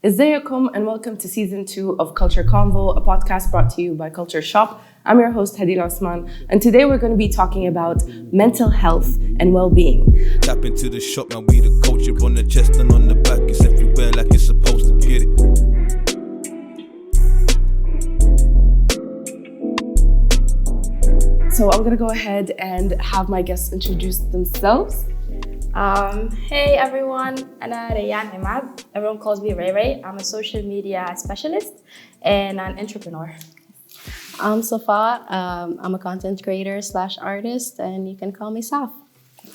ازaykum and welcome to season 2 of KultrKonvo, a podcast brought to you by Kultrshop. I'm your host Hadil Osman, and today we're going to be talking about mental health and well-being. Tap into the shop, man, we the culture on the chest and on the back. It's everywhere like it's supposed to get it. So I'm going to go ahead and have my guests introduce themselves. Hey everyone, أنا ريان عماد. Everyone calls me Ray Ray. I'm a social media specialist and an entrepreneur. I'm Safa. I'm a content creator / artist, and you can call me Saf.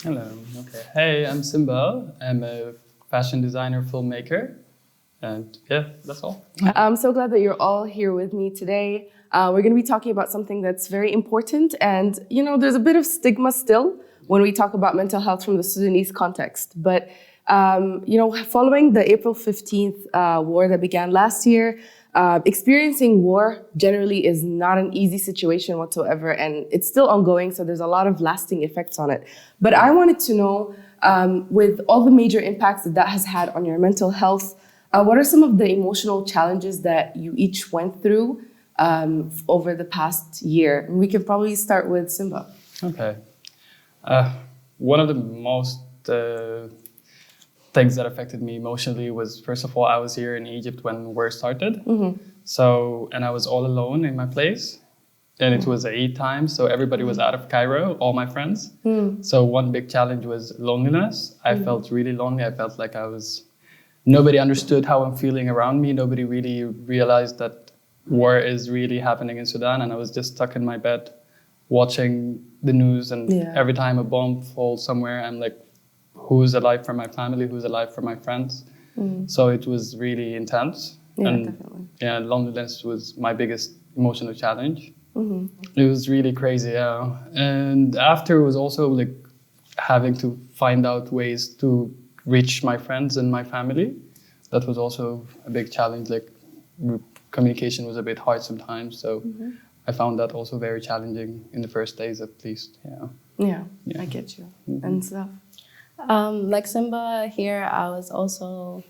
Hello. Okay. Hey, I'm Simba. I'm a fashion designer, filmmaker, and yeah, that's all. I'm so glad that you're all here with me today. We're going to be talking about something that's very important, and there's a bit of stigma still when we talk about mental health from the Sudanese context. But following the April 15th war that began last year, experiencing war generally is not an easy situation whatsoever, and it's still ongoing, so there's a lot of lasting effects on it. But I wanted to know, with all the major impacts that has had on your mental health, what are some of the emotional challenges that you each went through over the past year? And we can probably start with Simba. Okay. One of the most things that affected me emotionally was, first of all, I was here in Egypt when war started. Mm-hmm. And I was all alone in my place. And it was Eid time, so everybody was out of Cairo, all my friends. So one big challenge was loneliness. I felt really lonely. I felt like nobody understood how I'm feeling around me. Nobody really realized that war is really happening in Sudan. And I was just stuck in my bed watching the news, and every time a bomb falls somewhere, I'm like, who's alive from my family, who's alive from my friends? So it was really intense. Definitely. Yeah, loneliness was my biggest emotional challenge. It was really crazy, yeah. And after it was also like having to find out ways to reach my friends and my family. That was also a big challenge. Like communication was a bit hard sometimes, so I found that also very challenging in the first days, at least. Yeah, I get you. And so, like Simba here, I was also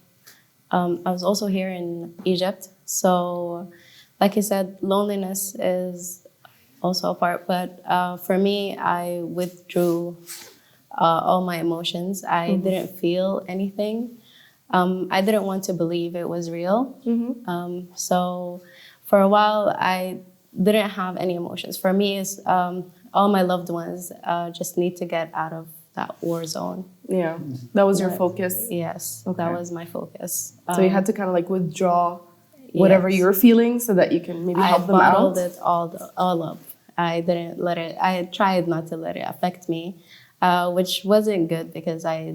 here in Egypt. So, like you said, loneliness is also a part. But for me, I withdrew all my emotions. I didn't feel anything. I didn't want to believe it was real. So, for a while, I didn't have any emotions. For me, it's all my loved ones just need to get out of that war zone. Yeah, that was your focus? Yes, okay. That was my focus. So you had to kind of like withdraw whatever you were feeling so that you can maybe help them out? I bottled it all up. I didn't let it, I tried not to let it affect me, which wasn't good because I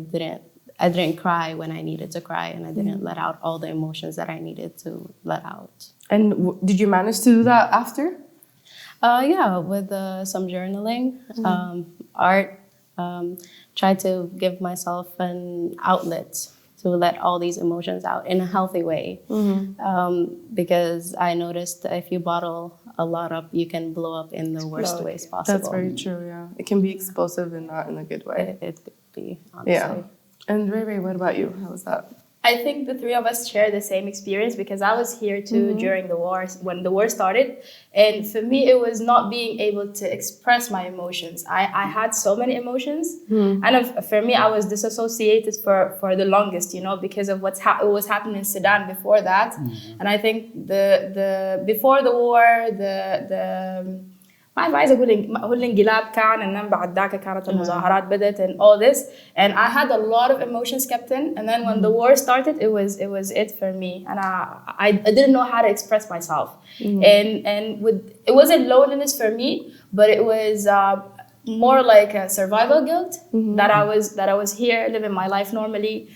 didn't cry when I needed to cry, and I didn't let out all the emotions that I needed to let out. And did you manage to do that after? Yeah, with some journaling, art, try to give myself an outlet to let all these emotions out in a healthy way. Because I noticed if you bottle a lot up, you can blow up in the worst ways possible. That's very true, yeah. It can be explosive and not in a good way. It could be, honestly. Yeah. And Ray Ray, what about you? How was that? I think the three of us share the same experience because I was here too during the war, when the war started. And for me, it was not being able to express my emotions. I had so many emotions. And for me, I was disassociated for the longest, because of what was happening in Sudan before that. And I think before the war, ما عايزة أقول الانقلاب كان إنما بعد ذاك كانت المظاهرات بدأت and all this, and I had a lot of emotions kept in, and then when the war started, it was it for me, and I didn't know how to express myself, and it wasn't loneliness for me, but it was more like a survival guilt that I was here living my life normally.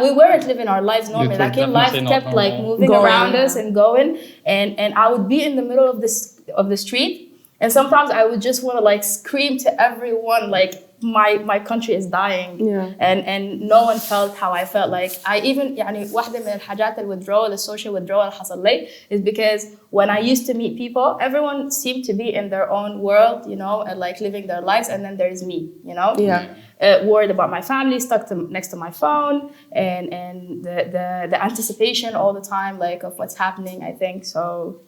We weren't living our lives normally. Like life kept like moving around us and going, and I would be in the middle of the street, and sometimes I would just want to like scream to everyone, like my country is dying. And no one felt how I felt. Like I even يعني واحدة من الحاجات withdrawal, the social withdrawal اللي حصل لي is because when I used to meet people, everyone seemed to be in their own world, you know, and like living their lives, and then there's me, you know, worried about my family, next to my phone, and the anticipation all the time, like of what's happening. I think so.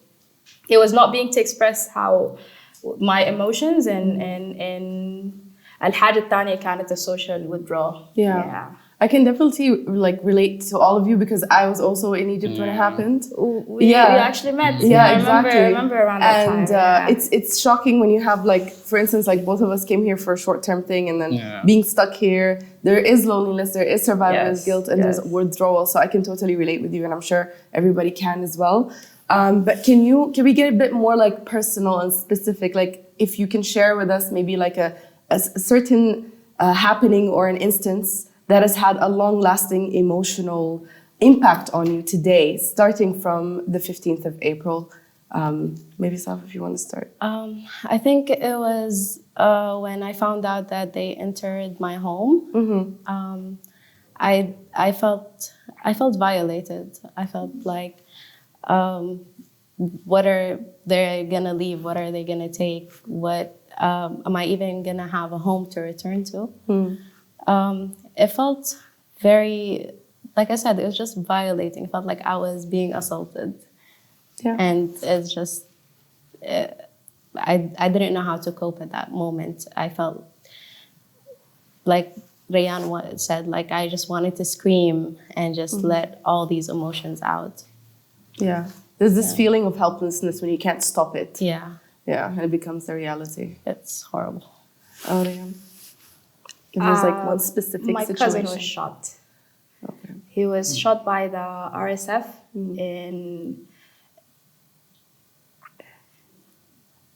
It was not being to express how my emotions and الحاجة الثانية كانت a social withdrawal. Yeah. I can definitely like relate to all of you because I was also in Egypt when it happened. We actually met. Exactly. I remember around that time. And it's shocking when you have like, for instance, like both of us came here for a short-term thing and then being stuck here. There is loneliness, there is survivor's guilt, and there's withdrawal. So I can totally relate with you, and I'm sure everybody can as well. But can we get a bit more like personal and specific? Like if you can share with us maybe like a certain happening or an instance that has had a long-lasting emotional impact on you today, starting from the 15th of April. Maybe Saf, if you want to start. I think it was when I found out that they entered my home. I felt violated. I felt like, what are they gonna leave? What are they gonna take? What am I even gonna have a home to return to? It felt very, like I said, it was just violating. It felt like I was being assaulted. And it's just, I didn't know how to cope at that moment. I felt like Rayan said, like I just wanted to scream and just let all these emotions out. There's this feeling of helplessness when you can't stop it. And it becomes the reality. It's horrible. Oh, Rayan. If there's like one specific my situation. cousin was shot. He was shot by the RSF in,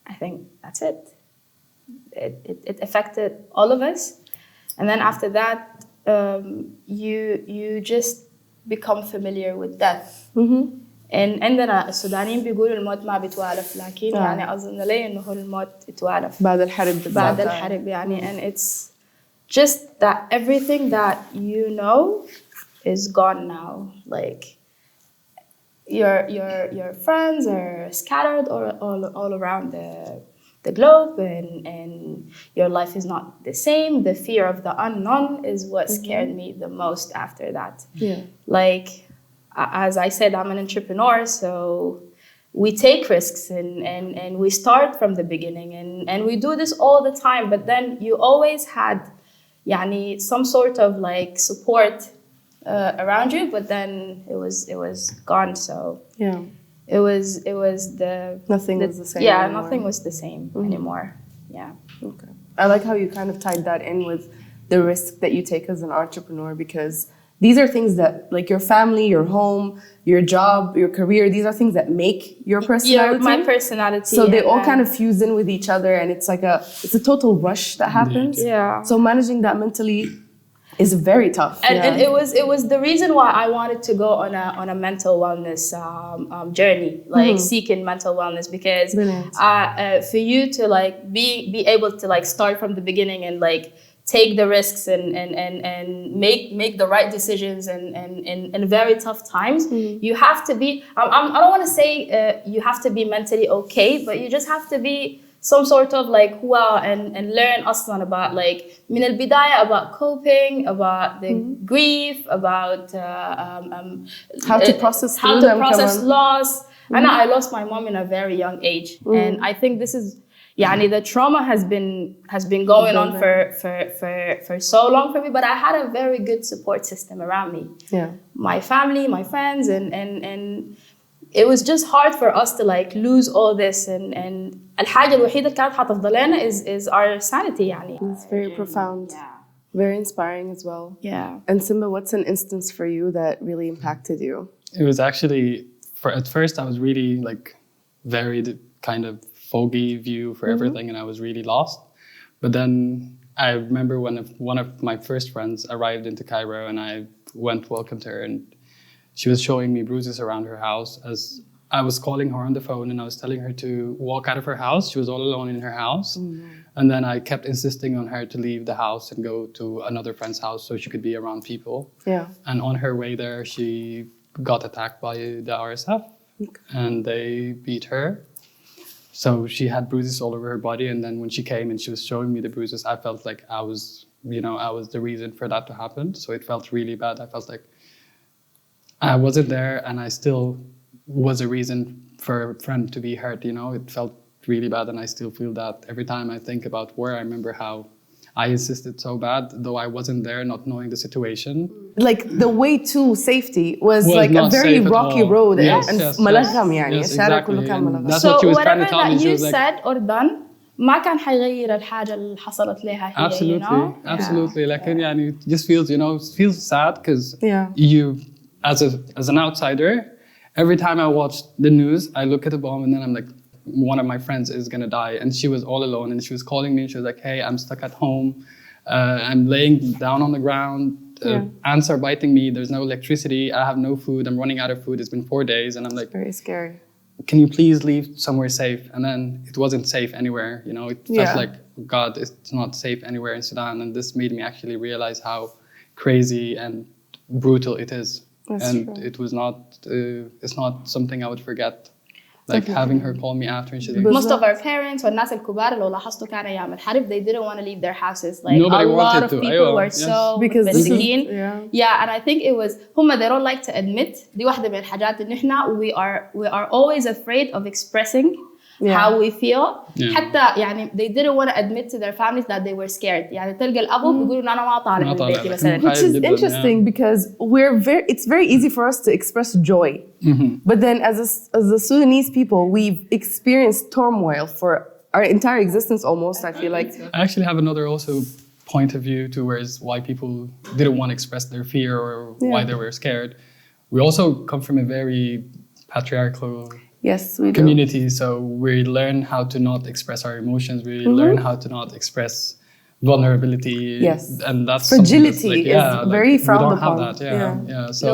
I think that's it. It affected all of us. And then after that, you just become familiar with death. And عندنا السودانيين بيقولوا الموت ما بيتوالف، لكن يعني أظن لي إنه الموت يتوالف بعد الحرب. بعد الحرب يعني. And it's just that everything that you know is gone now. Like your friends are scattered all around the globe, and your life is not the same. The fear of the unknown is what scared me the most after that. Like, as I said, I'm an entrepreneur, so we take risks and we start from the beginning, and we do this all the time. But then you always had يعني some sort of like support around you, but then it was gone. So it was nothing was the same. Yeah, anymore. Nothing was the same anymore. Yeah. Okay. I like how you kind of tied that in with the risk that you take as an entrepreneur, because these are things that, like your family, your home, your job, your career, these are things that make your personality. My personality. So they all kind of fuse in with each other, and it's like it's a total rush that happens. So managing that mentally is very tough. And it was the reason why I wanted to go on a mental wellness journey, like seeking mental wellness, because for you to like be able to like start from the beginning and like take the risks and make the right decisions and in very tough times, you have to be, I don't want to say you have to be mentally okay, but you just have to be some sort of like and learn أصلاً about like من البداية about coping, about the grief, about how to process loss. And I lost my mom in a very young age, and I think this is يعني the trauma has been going on for so long for me, but I had a very good support system around me. My family, my friends, and it was just hard for us to like lose all this, and الحاجة الوحيدة اللي كانت حتفضل لنا is our sanity يعني. It's very profound. Very inspiring as well. And Simba, what's an instance for you that really impacted you? It was actually, at first I was really like very kind of foggy view for everything, and I was really lost. But then I remember when one of my first friends arrived into Cairo, and I welcomed her, and she was showing me bruises around her house as I was calling her on the phone and I was telling her to walk out of her house. She was all alone in her house. And then I kept insisting on her to leave the house and go to another friend's house so she could be around people. Yeah. And on her way there, she got attacked by the RSF and they beat her. So she had bruises all over her body. And then when she came and she was showing me the bruises, I felt like I was the reason for that to happen. So it felt really bad. I felt like I wasn't there and I still was a reason for a friend to be hurt, It felt really bad and I still feel that every time I think about war. I remember how I insisted so bad, though I wasn't there, not knowing the situation. Like the way to safety was like a very rocky road. And ملغم يعني. الشارع كله كان ملغم. That's what she was trying to tell me. She was like, said or done, ما كان حيغير الحاجة اللي حصلت لها هي. Absolutely. Like, يعني, it just feels, it feels sad because you, as an outsider, every time I watch the news, I look at the bomb and then I'm like, one of my friends is going to die. And she was all alone and she was calling me and she was like, hey, I'm stuck at home. I'm laying down on the ground. Ants are biting me. There's no electricity. I have no food. I'm running out of food. It's been 4 days. And I'm like, very scary. Can you please leave somewhere safe? And then it wasn't safe anywhere. It felt like, God, it's not safe anywhere in Sudan. And this made me actually realize how crazy and brutal it is. That's true. It was not, it's not something I would forget. Like having her call me after and she's like... Most of our parents والناس الكبار اللي لاحظتوا كانوا أيام الحرب they didn't want to leave their houses. Like nobody a lot of to. people were so مسكين. Yeah, and I think it was they don't like to admit دي واحدة من الحاجات إن إحنا we are always afraid of expressing how we feel. حتى يعني they didn't want to admit to their families that they were scared. يعني تلقى الأبو بيقولوا إن أنا ما طالع من بيتي مثلا. Which is interesting because it's very easy for us to express joy. But then as the Sudanese people, we've experienced turmoil for our entire existence almost, I feel like. I actually have another also point of view towards why people didn't want to express their fear or why they were scared. We also come from a very patriarchal community, so we learn how to not express our emotions. We learn how to not express vulnerability. And that's fragility is very frowned upon. We don't have that. So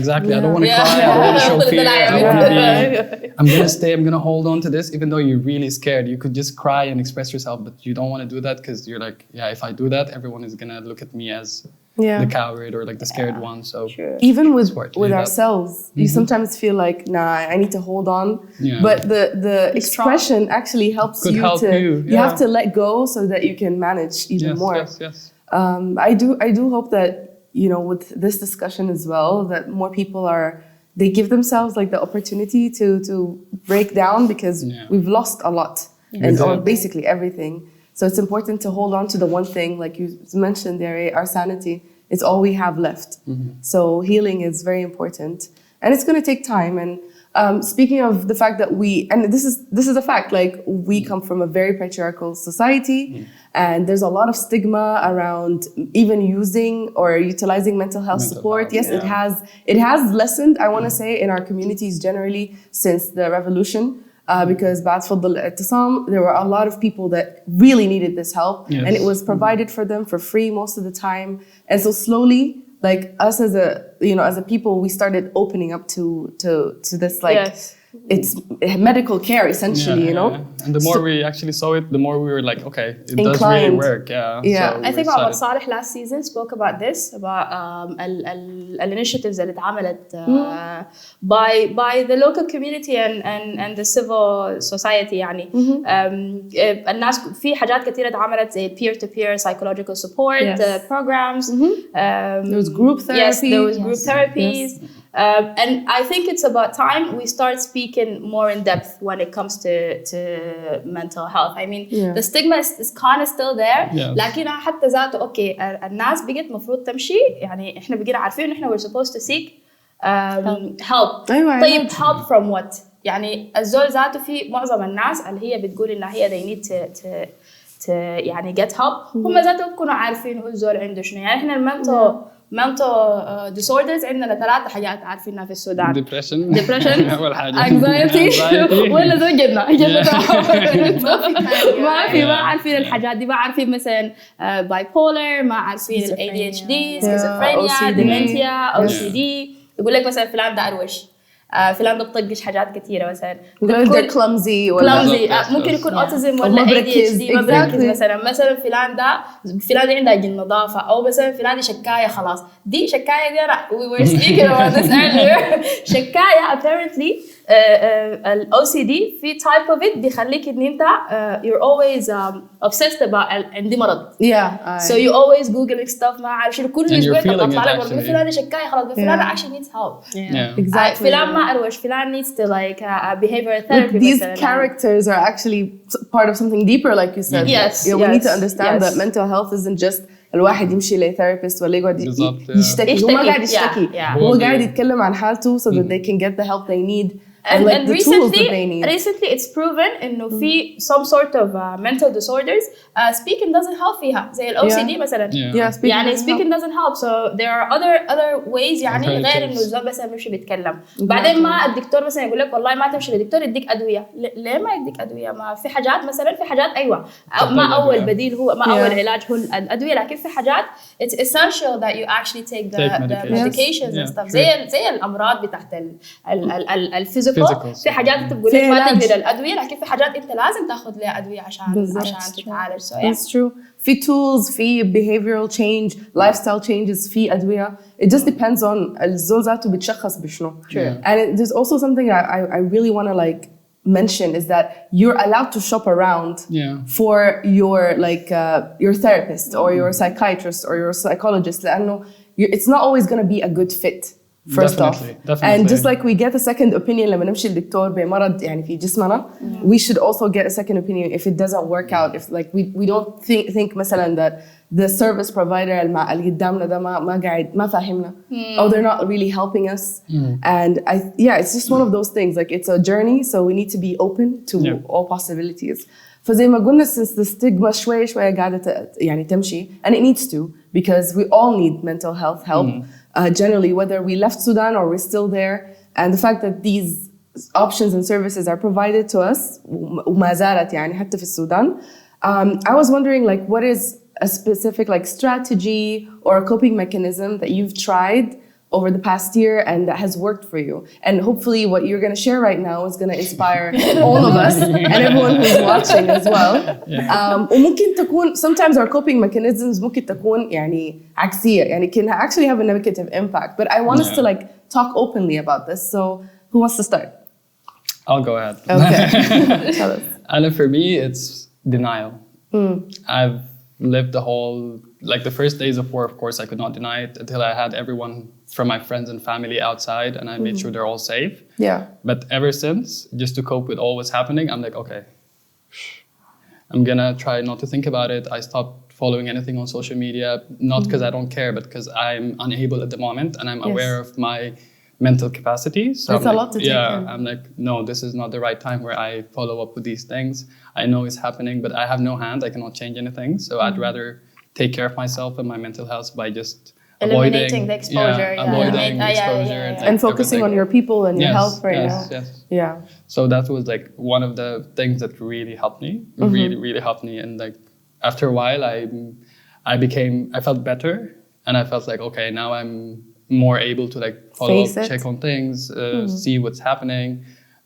exactly. I don't want to cry. I don't want to show fear. I'm gonna stay. I'm gonna hold on to this, even though you're really scared. You could just cry and express yourself, but you don't want to do that because you're like, if I do that, everyone is gonna look at me as the coward or like the scared one. So even with ourselves, you sometimes feel like, nah, I need to hold on. But the expression actually helps you you have to let go so that you can manage even more. Yes. I do hope that with this discussion as well, that more people they give themselves like the opportunity to break down because we've lost a lot or basically everything. So it's important to hold on to the one thing, like you mentioned there, our sanity. It's all we have left. So healing is very important, and it's going to take time. And speaking of the fact that this is a fact, like we come from a very patriarchal society, and there's a lot of stigma around even using or utilizing mental health support. It has lessened, I want to say, in our communities generally since the revolution. Because بعد فضل الاعتصام, there were a lot of people that really needed this help, and it was provided for them for free most of the time. And so slowly, like us as a people, we started opening up to this it's medical care essentially, And the more we actually saw it, the more we were like, okay, it does really work. So I think Muhammad Saleh last season spoke about this, about initiatives that اتعملت by the local community and the civil society يعني. الناس في حاجات كثيرة اتعملت زي peer-to-peer psychological support programs. There was group therapy. Yes, there was group therapies. And I think it's about time we start speaking more in depth when it comes to mental health. I mean, the stigma is kind of still there. لكن حتى ذاته أوكي الناس بقت مفروض تمشي يعني إحنا بقينا عارفين إن إحنا we're supposed to seek help. طيب help from what؟ يعني الزول ذاته في معظم الناس اللي هي بتقول إن هي they need to يعني get help هم ذاته بيكونوا عارفين هو الزول عنده شنو. يعني إحنا mental disorders عندنا 3 حاجات عارفينها في السودان. depression أول حاجة anxiety ولا زوجنا ما عارفين الحاجات دي. ما عارفين مثلا bipolar, ما عارفين ADHD, schizophrenia, dementia, OCD. يقول لك مثلا فلان ده أروش. فلان ده بطقش حاجات كثيره مثلا they're clumsy ولا clumsy ممكن يكون اوتيزم ولا ما ADHD بركز. ما بركز Exactly. مثلا فلان دي عندها جن نظافه او مثلا فلان دي شكايه خلاص دي شكايه دي أنا we were speaking about this earlier شكايه apparently ال OCD في type of it بيخليك ان انت you're always obsessed about عندي مرض so you always googling stuff ما عارف شنو كل اسبوع تطلع لك والله فلان شكايه خلاص فلان actually needs help exactly فلان ما اروش فلان needs to like behavioral therapy these characters are actually part of something deeper like you said we need to understand that mental health isn't just الواحد يمشي لثيرابيست ولا يقعد يشتكي هو ما قاعد يشتكي هو قاعد يتكلم عن حالته so that they can get the help they need and like the tools that they need. Recently it's proven إنه في some sort of mental disorders speaking doesn't help فيها زي ال OCD مثلا يعني speaking doesn't help so there are other ways يعني غير إنه الزول مثلا بيمشي بيتكلم بعدين ما الدكتور مثلا يقول لك والله ما تمشي للدكتور يديك أدوية ليه ما يديك أدوية ما في حاجات مثلا في حاجات أيوة ما أول بديل هو ما أول علاج هو الأدوية لكن في حاجات it's essential that you actually take the medications and stuff زي الأمراض بتاعت الفيزيكال في حاجات تقول لك ما تقدر الادويه لكن في حاجات انت لازم تاخذ لها ادويه عشان تتعالج That's true. في tools في behavioral change lifestyle changes في أدوية it just depends on الزول ذاته بيتشخص بشنو and there's also something I really want to like mention is that you're allowed to shop around for your like your therapist or your psychiatrist or your psychologist لأنه it's not always going to be a good fit first off and just like we get a second opinion لما نمشي للدكتور بمرض يعني في جسمنا we should also get a second opinion if it doesn't work out if like we don't think مثلا that the service provider اللي قدامنا ده ما قاعد ما فاهمنا or they're not really helping us and it's just one of those things like it's a journey so we need to be open to all possibilities فزي ما قلنا since the stigma شوية قاعدة يعني تمشي and it needs to because we all need mental health help generally whether we left Sudan or we're still there and the fact that these options and services are provided to us وما زالت يعني حتى في السودان I was wondering like what is a specific like strategy or a coping mechanism that you've tried over the past year and that has worked for you and hopefully what you're going to share right now is going to inspire all of us and everyone who's watching as well وممكن تكون sometimes our coping mechanisms ممكن تكون يعني عكسية يعني can actually have a negative impact but I want us to like talk openly about this so who wants to start? I'll go ahead. Okay. Tell us. And for me it's denial. I've lived the whole like the first days of war of course I could not deny it until I had everyone from my friends and family outside and I made sure they're all safe but ever since just to cope with all what's happening I'm like okay I'm gonna try not to think about it I stopped following anything on social media not because I don't care but because I'm unable at the moment and I'm aware of my mental capacity so it's a lot to take in. I'm like no this is not the right time where I follow up with these things I know it's happening but I have no hand I cannot change anything so I'd rather take care of myself and my mental health by just eliminating the exposure avoiding exposure and focusing on your people and your health right now so that was like one of the things that really helped me really helped me and like after a while I felt better and I felt like okay now I'm more able to like follow up check on things see what's happening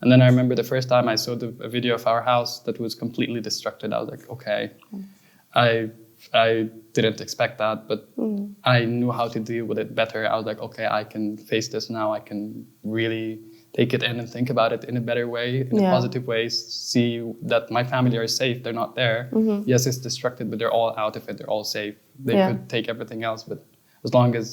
and then I remember the first time I saw a video of our house that was completely destructed I was like okay I didn't expect that, but I knew how to deal with it better. I was like, okay, I can face this now. I can really take it in and think about it in a better way, in a positive way, see that my family are safe. They're not there. Yes, it's destructed, but they're all out of it. They're all safe. They could take everything else, but as long as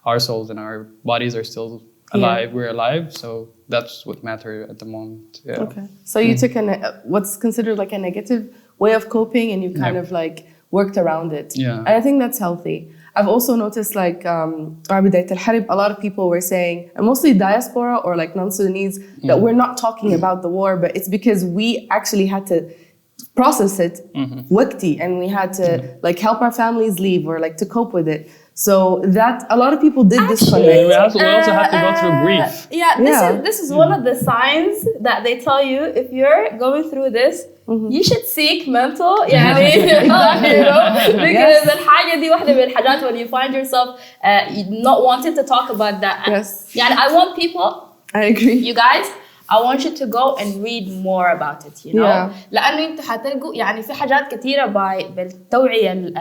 our souls and our bodies are still alive, we're alive. So that's what matters at the moment. Okay. So you took what's considered like a negative way of coping and you kind of like worked around it. And I think that's healthy. I've also noticed like a lot of people were saying, and mostly diaspora or like non-Sudanese, that we're not talking about the war, but it's because we actually had to process it وقتي and we had to like help our families leave or like to cope with it. So that a lot of people did disconnect. We also have to go through grief. This is one of the signs that they tell you if you're going through this you should seek mental يعني because الحاجة دي واحدة من الحاجات when you find yourself not wanting to talk about that يعني I want people I agree. You guys, I want you to go and read more about it, you know. Yeah. لأنه أنتوا حتلقوا يعني في حاجات كثيرة بالتوعية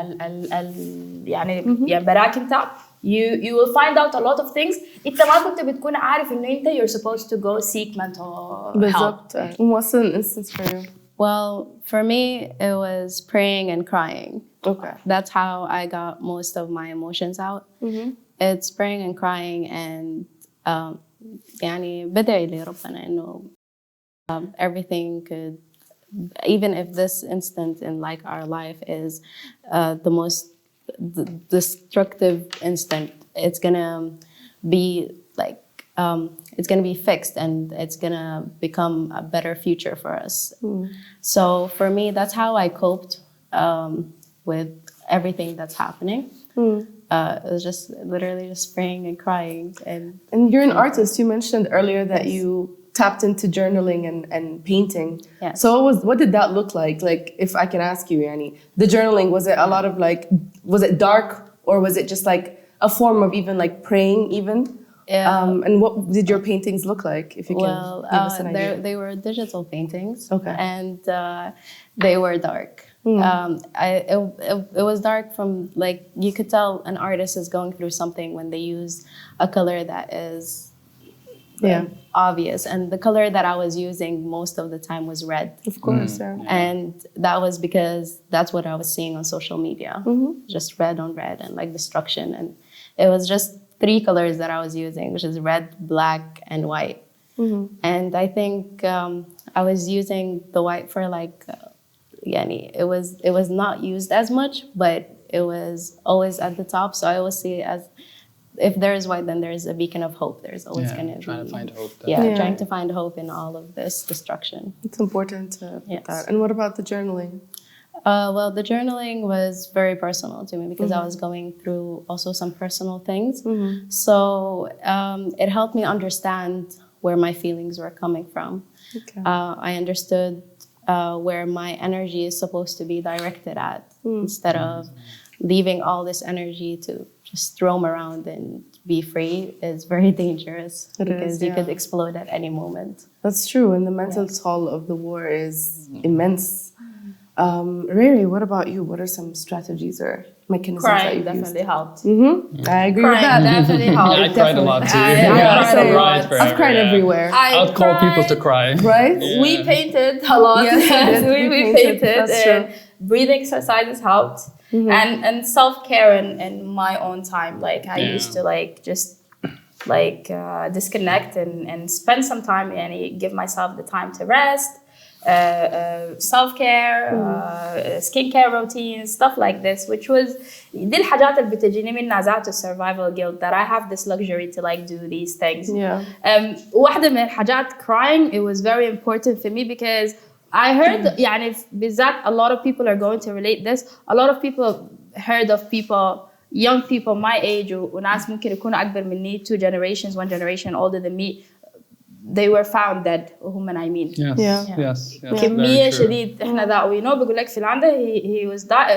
يعني براك أنت you will find out a lot of things أنت ما كنت بتكون عارف إنه أنت you're supposed to go seek mental help. بالضبط. What's an instance for you? Well, for me, it was praying and crying. Okay. That's how I got most of my emotions out. It's praying and crying and يعني بدعي لربنا إنه everything could, even if this instant in like our life is the most destructive instant, it's gonna be like it's gonna be fixed and it's gonna become a better future for us. So for me, that's how I coped with everything that's happening. It was just literally just praying and crying. And you're an artist. You mentioned earlier that you tapped into journaling and painting. Yes. So what did that look like? Like, if I can ask you, Yani, the journaling, was it a lot of like, was it dark or was it just like a form of even like praying even? Yeah. And what did your paintings look like, if you can give us an idea? They were digital paintings. Okay. And they were dark. It was dark from, like, you could tell an artist is going through something when they use a color that is obvious. And the color that I was using most of the time was red. Of course, yeah. And that was because that's what I was seeing on social media. Just red on red and like destruction. And it was just 3 colors that I was using, which is red, black, and white. And I think I was using the white for like, it was not used as much, but it was always at the top. So I always see it as, if there is white, then there is a beacon of hope. There's always going to be trying to find hope. trying to find hope in all of this destruction. It's important to put that. And what about the journaling? Well, the journaling was very personal to me because I was going through also some personal things. So it helped me understand where my feelings were coming from. Okay. I understood where my energy is supposed to be directed at instead of leaving all this energy to just roam around and be free is very dangerous because you could explode at any moment. That's true. And the mental toll of the war is immense. Riri, what about you? What are some strategies or mechanisms that Crying you've definitely used? helped. I agree with Crying that. definitely helped. I cried a lot too. I've cried everywhere. I'll call people to cry. Right? Yeah. We painted a lot. Yes, we painted. That's And true. breathing exercises helped. And self-care in my own time. Like I used to like just like disconnect and spend some time and give myself the time to rest. Self-care, skincare routines, stuff like this, which was دي الحاجات اللي بتجيني منها ذات survival guilt that I have this luxury to like do these things. Yeah. واحدة من الحاجات crying, it was very important for me because I heard يعني بالذات a lot of people are going to relate this. A lot of people heard of people, young people my age وناس ممكن يكونوا أكبر مني 2 generations, 1 generation older than me. They were found dead وهم نايمين. Yes. كمية شديد احنا that we know بيقول لك في عنده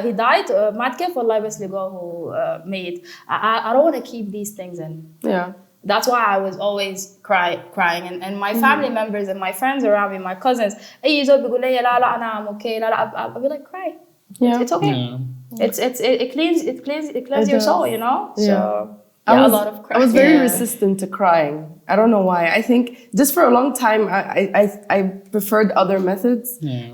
he died مات كيف والله بس لقوه ميت. I don't want to keep these things in. Yeah. That's why I was always crying and my family members and my friends around me, my cousins, أي زول بيقول لي لا أنا I'm okay لا I'll be like cry. It's okay. It cleans your soul, you know. So a lot of crying. I was very resistant to crying. I don't know why. I think just for a long time, I preferred other methods.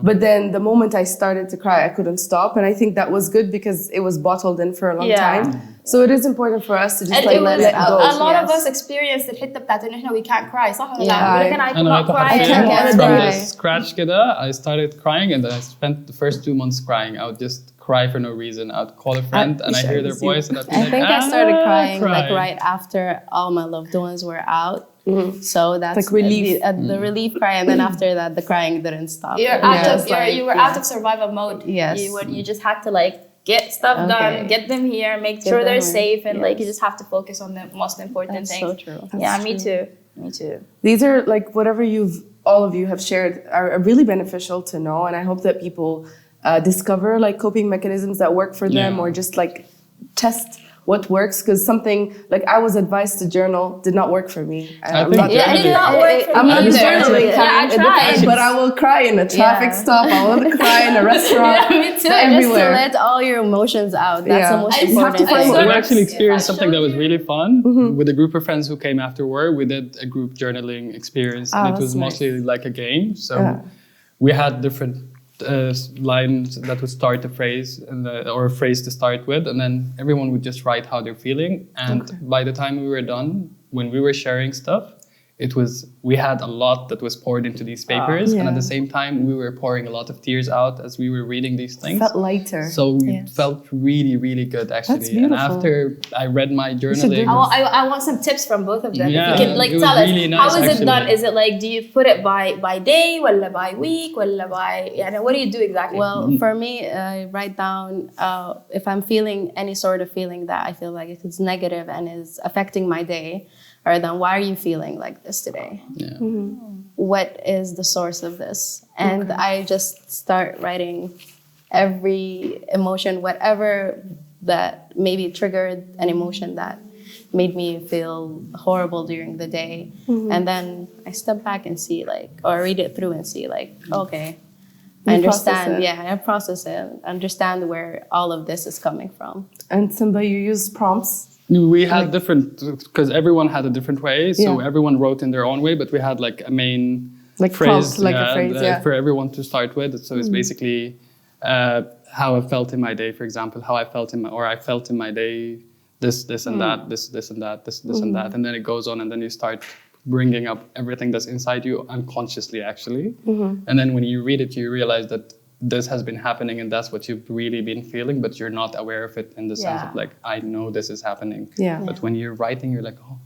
But then the moment I started to cry, I couldn't stop. And I think that was good because it was bottled in for a long time. So it is important for us to just like let it go. A lot of us experienced الحتة بتاعت إنه إحنا we can't cry. صح ولا لا؟ ولكن I cannot cry. From the scratch كده, I started crying and then I spent the first 2 months crying. I would just cry for no reason. I'd call a friend and I hear their voice and I'd be like, I think I started crying like right after all my loved ones were out. So that's like relief. The relief cry, and then after that, the crying didn't stop. You were out of survival mode. Yes. You just had to like get stuff done, get them here, make sure they're safe, and like you just have to focus on the most important things. That's so true. Me too. These are like whatever all of you have shared are really beneficial to know, and I hope that people discover like coping mechanisms that work for them, or just like test what works, because something like I was advised to journal did not work for me. And I I'm think not Yeah, it did not work for I'm me not the either. journaling Yeah, I kind. It depends, tried. but I will cry in a traffic Yeah. stop. I will cry in a restaurant. Yeah, me too. Just to Everywhere. let all your emotions out. That's Yeah. the most I- you have to important find thing. what We works. actually experienced Yeah. something that was really fun with a group of friends who came afterward. We did a group journaling experience, and it that's was mostly like a game. So Yeah. we had different lines that would start a phrase or a phrase to start with, and then everyone would just write how they're feeling. And by the time we were done, when we were sharing stuff, we had a lot that was poured into these papers, and at the same time we were pouring a lot of tears out as we were reading these things. Felt lighter. So it felt really, really good actually. That's And beautiful. after I read my journaling, I want some tips from both of them. Yeah, If you can like it was tell us really nice, how is it actually. done? Is it like do you put it by day, wala by week, wala by what do you do exactly? Well, for me, I write down if I'm feeling any sort of feeling that I feel like it's negative and is affecting my day, or then why are you feeling like this today? yeah. What is the source of this? And I just start writing every emotion, whatever that maybe triggered an emotion that made me feel horrible during the day. And then I step back and see or read it through and see okay, I You process understand. it. Yeah, I process it, understand where all of this is coming from. And Simba, you use prompts. We had different, because everyone had a different way, so Yeah. everyone wrote in their own way, but we had like a main Like phrase, prompt, like a phrase, yeah. for everyone to start with. So it's basically how I felt in my day, for example, how I felt I felt in my day, this and that, this and that, this and that, and then it goes on, and then you start bringing up everything that's inside you unconsciously, actually. And then when you read it, you realize that this has been happening and that's what you've really been feeling, but you're not aware of it in the sense of like, I know this is happening. Yeah. But when you're writing, you're like, oh,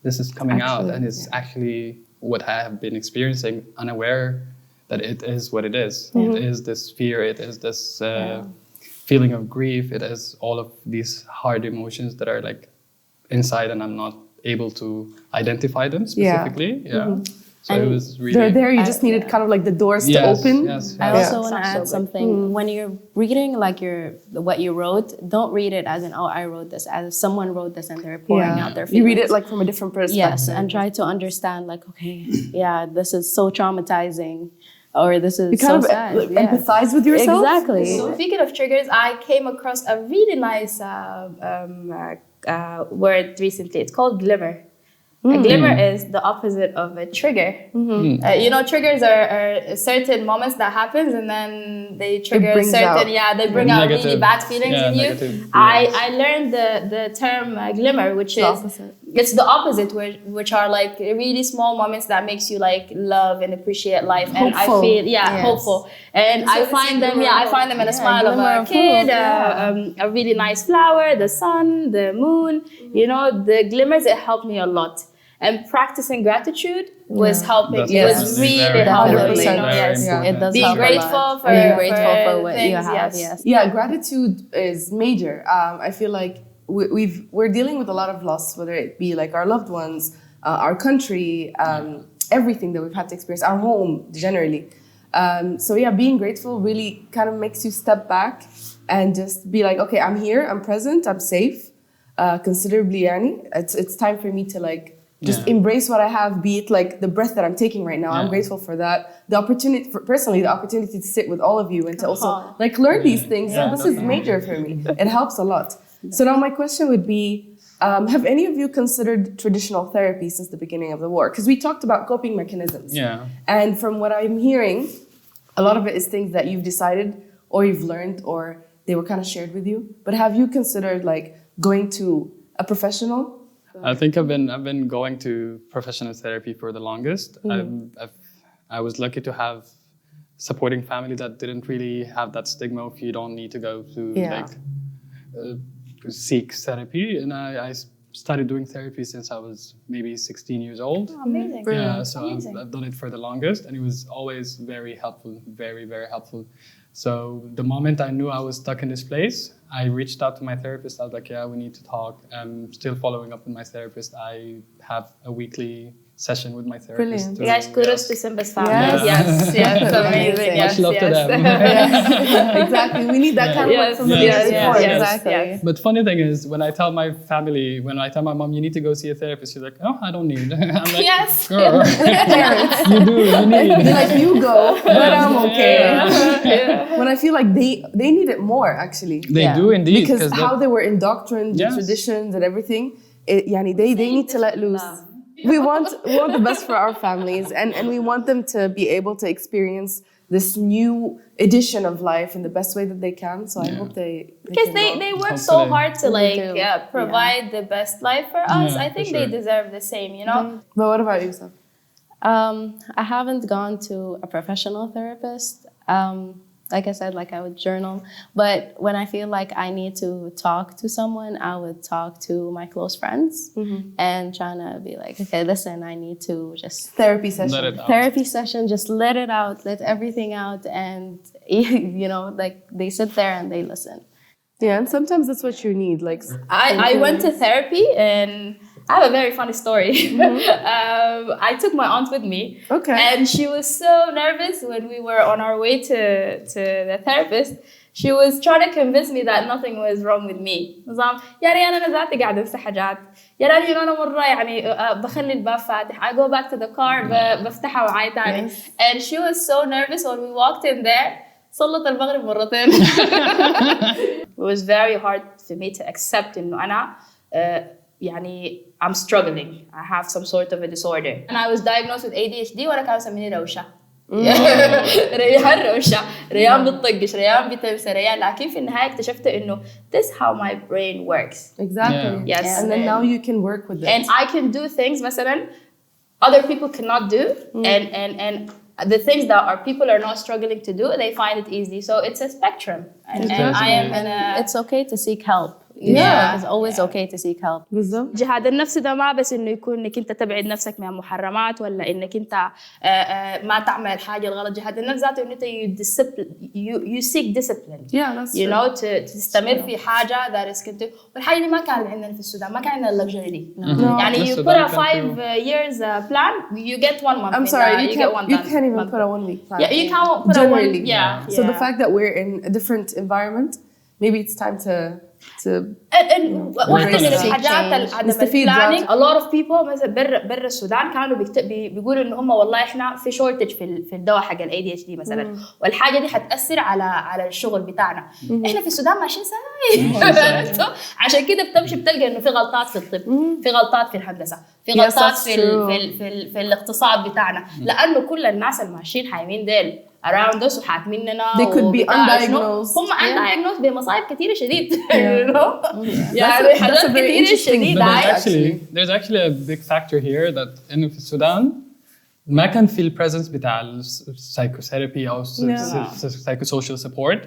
this is coming out, Actually, and it's actually what I have been experiencing, unaware that it is what it is. It is this fear, it is this feeling of grief, it is all of these hard emotions that are like inside and I'm not able to identify them specifically. Yeah. So it was really... They're there, you just needed kind of like the doors to open. Yes, I yes. also want to add something. When you're reading what you wrote, don't read it as I wrote this, as someone wrote this and they're pouring out their feelings. You read it like from a different perspective. Yes, and try to understand okay, yeah, this is so traumatizing, or this is You kind so of sad. empathize with yourself. Exactly. So speaking of triggers, I came across a really nice word recently. It's called glimmer. A glimmer is the opposite of a trigger. Triggers are certain moments that happens and then they trigger brings out really Negative. bad feelings in you. Negative, I learned the term glimmer, which is it's the opposite, which are like really small moments that makes you like love and appreciate life. And I Hopeful. feel hopeful. And I find them in a smile of a kid, a really nice flower, the sun, the moon. The glimmers, it helped me a lot. And practicing gratitude was helping. That's It was definitely really very helpful. important. Very Yes. important. It does Being help a grateful lot. for Being grateful for what things, you have. Yes. Yeah, gratitude is major. I feel like we're dealing with a lot of loss, whether it be like our loved ones, our country, everything that we've had to experience, our home generally. So being grateful really kind of makes you step back and just be like, okay, I'm here, I'm present, I'm safe, considerably. It's time for me to like just embrace what I have, be it like the breath that I'm taking right now. I'm grateful for that. The opportunity, the opportunity to sit with all of you and to also like learn these things. So this is major for me. It helps a lot. So now my question would be, have any of you considered traditional therapy since the beginning of the war? Because we talked about coping mechanisms. Yeah. And from what I'm hearing, a lot of it is things that you've decided or you've learned or they were kind of shared with you. But have you considered like going to a professional? I think I've been going to professional therapy for the longest. I was lucky to have supporting family that didn't really have that stigma if you don't need to go to seek therapy. And I started doing therapy since I was maybe 16 years old. Oh, amazing. Yeah, so I've done it for the longest, and it was always very helpful, very, very helpful. So the moment I knew I was stuck in this place, I reached out to my therapist. I was like, we need to talk. I'm still following up with my therapist. I have a weekly session with my therapist. Brilliant. too. You guys, kudos Yes. to Simba's family. Yes. Yes, amazing. Much love to them. Exactly. We need that kind of like Yes, somebody yes, to yes, support. yes. Exactly. Yes. But funny thing is, when I tell my family, when I tell my mom, you need to go see a therapist, she's like, oh, I don't need. I'm like, Yes. girl, you do, you need. They're like, you go, but I'm okay. When I feel like they need it more, actually. They do indeed. Because how that- they were indoctrinated, the Yes. traditions and everything, they need to let loose. We want the best for our families, and we want them to be able to experience this new edition of life in the best way that they can. So I hope Because can they go. work so Hopefully. hard to like do. provide the best life for us. Yeah, I for think sure. they deserve the same, you know? But what about yourself? I haven't gone to a professional therapist. Like I said, like I would journal. But when I feel like I need to talk to someone, I would talk to my close friends and trying to be like, okay, listen, I need to just Therapy session. Let it out. therapy session, just let it out, let everything out. And, you know, like they sit there and they listen. Yeah, and sometimes that's what you need. Like I went to therapy and I have a very funny story. I took my aunt with me. Okay. And she was so nervous when we were on our way to the therapist. She was trying to convince me that nothing was wrong with me. نظام يا ريان أنا ذاتي قاعدة أنسى حاجات. يا راني أنا مرة يعني بخلي الباب فاتح. I go back to the car بفتحها وعاي تاني. And she was so nervous when we walked in there. صلت المغرب مرتين. It was very hard for me to accept إنه أنا يعني I'm struggling. I have some sort of a disorder. And I was diagnosed with ADHD وأنا كانوا يسميني روشة. ريان روشة، ريان بتطقش، ريان بتنسى، ريان. لكن في النهاية اكتشفت إنه this is how my brain works. exactly. Yes. And then now you can work with it. And I can do things مثلا other people cannot do, and the things that our people are not struggling to do, they find it easy. So it's a spectrum, and I am in a. It's okay to seek help. Yeah. It's always okay to seek help. بالظبط. جهاد النفس ده ما بس انه يكون انك انت تبعد نفسك من المحرمات ولا انك انت ما تعمل حاجه الغلط. جهاد النفس ذاته انه انت you seek discipline. Yeah, that's You true. know تستمر في حاجه that is كنت والحاجه دي ما كان عندنا في السودان، ما كان عندنا اللكجري دي. يعني you put a 5 years plan, you get 1 month. I'm sorry, you get one you done. can't even put a 1 week plan. Yeah, you can't put Generally. a 1. Yeah. So the fact that we're in a different environment, maybe it's time to and واحدة من الحاجات عدم نستفيد البلانينج ذات. a lot of people مثلا برا السودان كانوا بيقولوا إن هم والله إحنا في شورتج في الدواء حق ال ADHD مثلا والحاجة دي حتأثر على الشغل بتاعنا. إحنا في السودان ماشيين ساي عشان كده بتمشي بتلقى إنه في غلطات في الطب، في غلطات في الهندسة، في غلطات في الاقتصاد بتاعنا، لأنه كل الناس الماشيين حايمين ديل around us وحاكميننا. They could be undiagnosed. هم undiagnosed بمصايب كثيرة شديد. يعني That's حاجات a very كثيرة interesting شديدة. point. there's actually a big factor here that إنه في السودان ما كان في البريزنس بتاع السايكوثيرابي أو psychosocial support.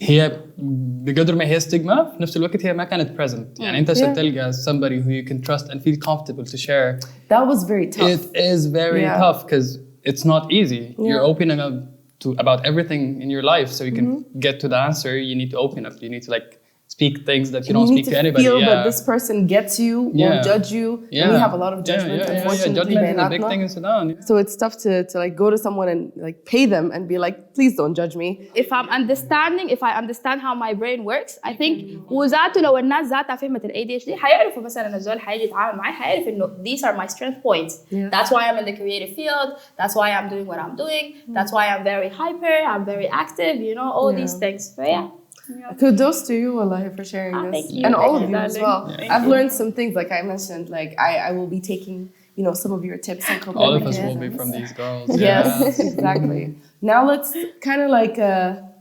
هي بقدر ما هي ستيغما في نفس الوقت هي ما كانت present. يعني أنت عشان تلقى somebody who you can trust and feel comfortable to share. That was very tough. It is very tough because it's not easy. You're opening up to about everything in your life, so you can get to the answer. You need to open up. You need to like speak things that you don't speak to anybody. You need to feel that this person gets you, won't judge you. And we have a lot of judgment, unfortunately. Judgment is a big thing in Sudan. So it's tough to like go to someone and like pay them and be like, please don't judge me. If I understand how my brain works, I think وذاته لو الناس ذاتها فهمت ال ADHD حيعرفوا مثلا الزول حيجي يتعامل معي حيعرف إنه these are my strength points. That's why I'm in the creative field. That's why I'm doing what I'm doing. That's why I'm very hyper. I'm very active. You know all these things. So yeah. Kudos to you, Wallahi, for sharing this. Thank you. And all Thank of you, you as darling. well. Thank I've you. learned some things, like I mentioned, like I will be taking, you know, some of your tips and All of us will be from these girls. Yes, exactly. Now let's kind of like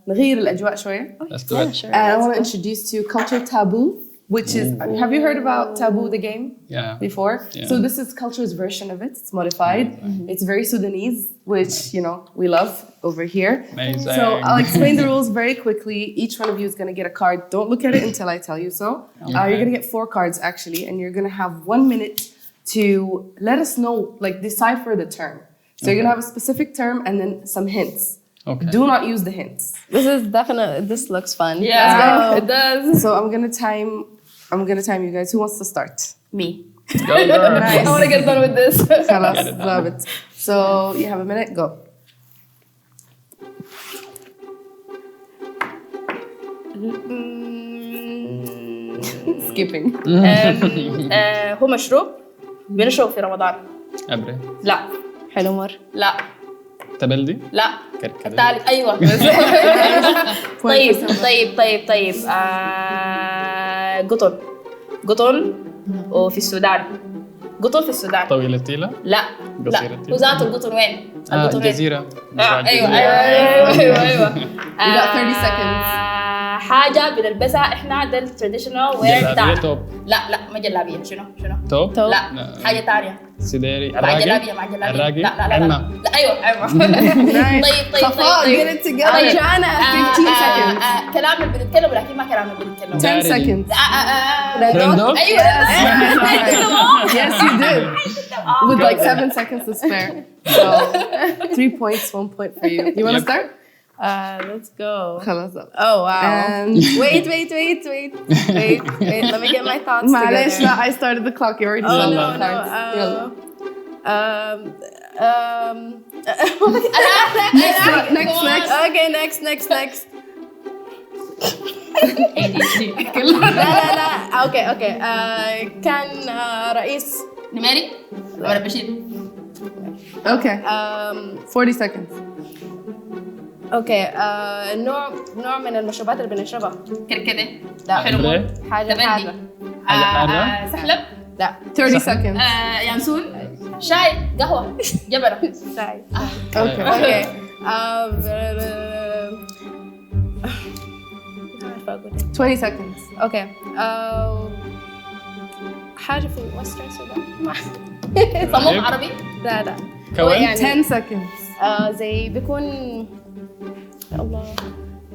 نغير الأجواء شوية. Let's do it. Sure. And I want to introduce to you Culture Taboo, which is, have you heard about Taboo the game Yeah. before? Yeah. So this is Culture's version of it. It's modified. It's very Sudanese, which, you know, we love over here. Amazing. So I'll explain the rules very quickly. Each one of you is going to get a card. Don't look at it until I tell you so. You're going to get 4 cards actually, and you're going to have 1 minute to let us know, like decipher the term. So you're going to have a specific term and then some hints. Okay. Do not use the hints. This looks fun. Yeah, it does. So I'm gonna time you guys. Who wants to start? Me. Go girl. I want to get done with this. خلاص ضابط. So you have a minute. Go. Skipping. هو مشروب بنشرب في رمضان. أبري لا حلمر. لا تبلدي لا كركدي الثالث ايوه طيب قطن قطن وفي السودان قطن في السودان طويلة تيلة لا لا قصيرة تيلة. وذات القطن وين؟ القطن وين؟ الجزيرة ايوه You got 30 seconds. حاجة بنلبسها احنا ده التراديشنال وير جلابية بتاعنا توب لا ما جلابية شنو؟ توب توب. لا حاجة ثانية سديري مع عراقي جلابية مع جلابية عراقي لا عمة لا ايوه عمة طيب صفاء get it together. Jana, 15 seconds. كلام اللي بنتكلم ولكن ما كلام اللي بنتكلم 10 seconds. رندوق ايوه Yes, you did. With like 7 seconds to spare. So 3 points, 1 point for you. You want to Yep. start? Let's go. خلاص. Oh wow. And Wait. Let me get my thoughts معلش together. لا I started the clock. You already Oh started no the no. cards. يلا. Next. Okay, next. لا. Okay. كان رئيس نماري ولا بشير Okay. 40 seconds. اوكي نوع من المشروبات اللي بنشربها. كركدة لا أبري حاجة تبلي حادة. حاجة سحلب لا 30 seconds. ينسون شاي قهوة جبرة شاي. Okay. اوكي 20 seconds. اوكي حاجة في وسترن السودان. صموم عربي لا كوين يعني 10 seconds. زي بيكون يا الله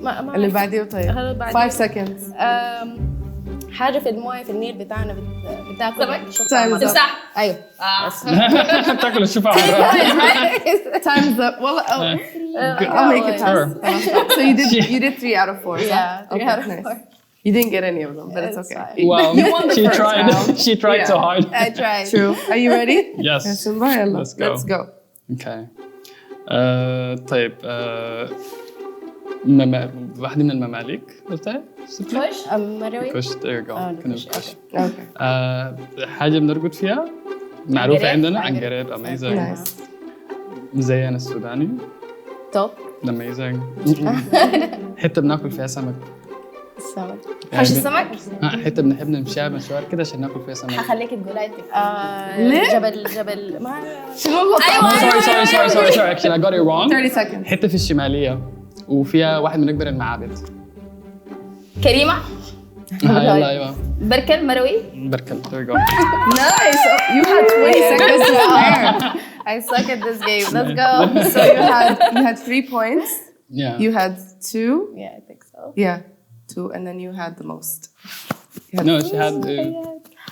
ما اللي أعرف. بعديه طيب. اللي بعديه. 5 seconds. حاجة في المويه في النيل بتاعنا بتاكل سمك؟ شوفها Time's مرة. up. تمساح ايوه تاكل الشفا مرة Time's up. Well, I'll make it pass. So you did 3 out of 4. Yeah, Okay, 3 out of nice. 4. You didn't get any of them, but it's It's okay. fine. Wow, won the she first tried. round. She tried so Yeah. hard. I tried. True. Are you ready? Yes. Simba, يلا. Let's go. Let's go. Okay. طيب واحدة من المماليك قلتها؟ خش مروي. كش there you go. كنا كش. بكش. Okay. حاجة بنرقد فيها معروفة عنقريب. عندنا عنقريب amazing. Nice. مزين السوداني توب. amazing. حتة بناكل فيها سمك. السمك. حش السمك حتة بنحب نمشيها مشوار كده عشان ناكل فيها سمك. حخليك تقولها انت ليه؟ جبل ما Sorry. Actually, I got it wrong. 30 seconds. حتة في الشمالية وفيها واحد من أكبر المعابد. كريمة يلا أيوة. بركل مروي بركل. There you go. Nice. You had 20 seconds to spare. I suck at this game. Let's go. So you had 3 points. Yeah. You had 2. Yeah, I think so. Yeah, 2, and then you had the most. You had No, she had.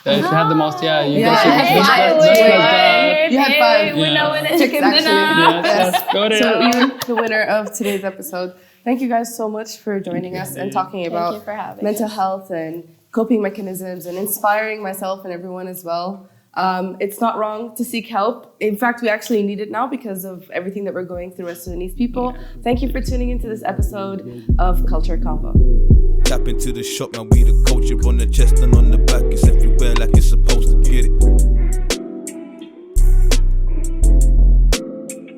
She had the most. Yeah. You Yeah. guys should Hey, just like that. You had 5. Yeah. chicken Actually. dinner Yes. Got it. So you're the winner of today's episode. Thank you guys so much for joining us and talking about you for having mental health and coping mechanisms and inspiring myself and everyone as well. It's not wrong to seek help. In fact, we actually need it now because of everything that we're going through as Sudanese people. Thank you for tuning into this episode of KultrKonvo. Tap into the shop, now we the culture on the chest and on the back. It's everywhere like it's supposed